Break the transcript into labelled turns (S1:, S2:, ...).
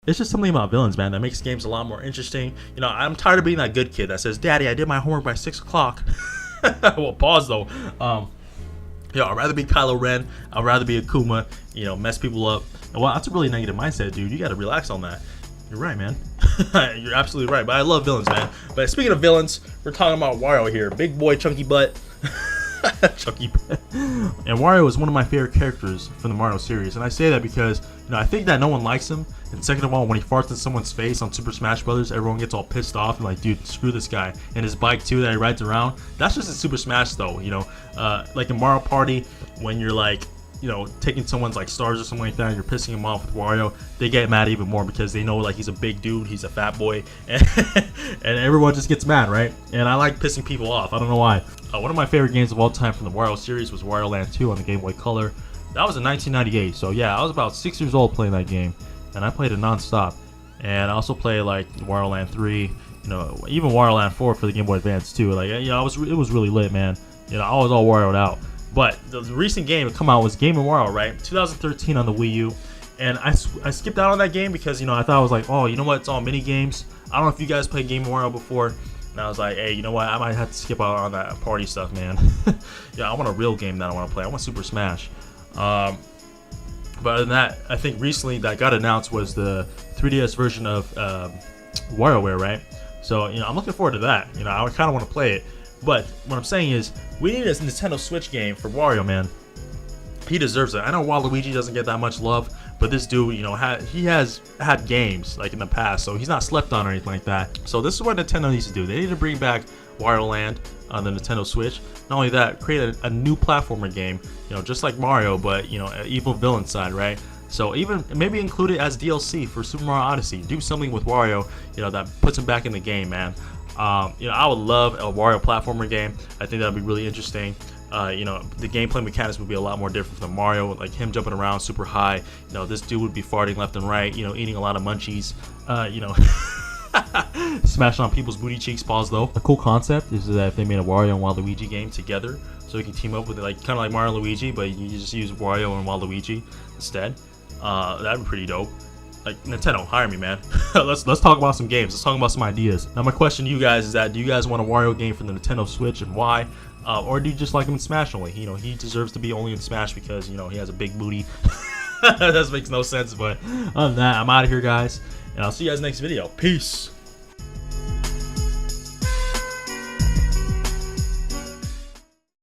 S1: it's just something about villains, man, that makes games a lot more interesting. You know, I'm tired of being that good kid that says, "Daddy, I did my homework by 6 o'clock." Well, pause though. You know, I'd rather be Kylo Ren. I'd rather be Akuma. You know, mess people up. Well, that's a really negative mindset, dude. You got to relax on that. You're right, man. You're absolutely right. But I love villains, man. But speaking of villains, we're talking about Wario here. Big boy, chunky butt. Chunky butt. And Wario is one of my favorite characters from the Mario series. And I say that because, you know, I think that no one likes him. And second of all, when he farts in someone's face on Super Smash Brothers, everyone gets all pissed off and like, dude, screw this guy. And his bike too that he rides around. That's just in Super Smash though, you know. Like in Mario Party, when you're like, you know, taking someone's like stars or something like that, and you're pissing him off with Wario, they get mad even more because they know like he's a big dude, he's a fat boy, and everyone just gets mad, right? And I like pissing people off. I don't know why. One of my favorite games of all time from the Wario series was Wario Land 2 on the Game Boy Color. That was in 1998, so yeah, I was about 6 years old playing that game, and I played it non-stop. And I also played like Wario Land 3, you know, even Wario Land 4 for the Game Boy Advance too. Like, you know, it was really lit, man. You know, I was all Wario'd out. But the recent game to come out was Game & Wario, right? 2013 on the Wii U. And I skipped out on that game because, you know, I thought I was like, oh, you know what? It's all mini games. I don't know if you guys played Game & Wario before. And I was like, hey, you know what? I might have to skip out on that party stuff, man. Yeah, I want a real game that I want to play. I want Super Smash. But other than that, I think recently that got announced was the 3DS version of WarioWare, right? So, you know, I'm looking forward to that. You know, I kind of want to play it. But what I'm saying is, we need a Nintendo Switch game for Wario, man. He deserves it. I know Waluigi doesn't get that much love, but this dude, you know, he has had games like in the past, so he's not slept on or anything like that. So this is what Nintendo needs to do. They need to bring back Wario Land on the Nintendo Switch. Not only that, create a new platformer game, you know, just like Mario, but you know, an evil villain side, right? So even maybe include it as DLC for Super Mario Odyssey. Do something with Wario, you know, that puts him back in the game, man. You know, I would love a Wario platformer game. I think that would be really interesting. You know, the gameplay mechanics would be a lot more different from Mario, like him jumping around super high. You know, this dude would be farting left and right, you know, eating a lot of munchies, you know, smashing on people's booty cheeks. Pause though. A cool concept is that if they made a Wario and Waluigi game together, so you can team up with it, like kind of like Mario and Luigi, but you just use Wario and Waluigi instead. That'd be pretty dope. Like, Nintendo, hire me, man. let's talk about some games. Let's talk about some ideas. Now, my question to you guys is that, do you guys want a Wario game for the Nintendo Switch, and why? Or do you just like him in Smash only? You know, he deserves to be only in Smash because, you know, he has a big booty. That makes no sense, but other than that, I'm out of here, guys. And I'll see you guys next video. Peace.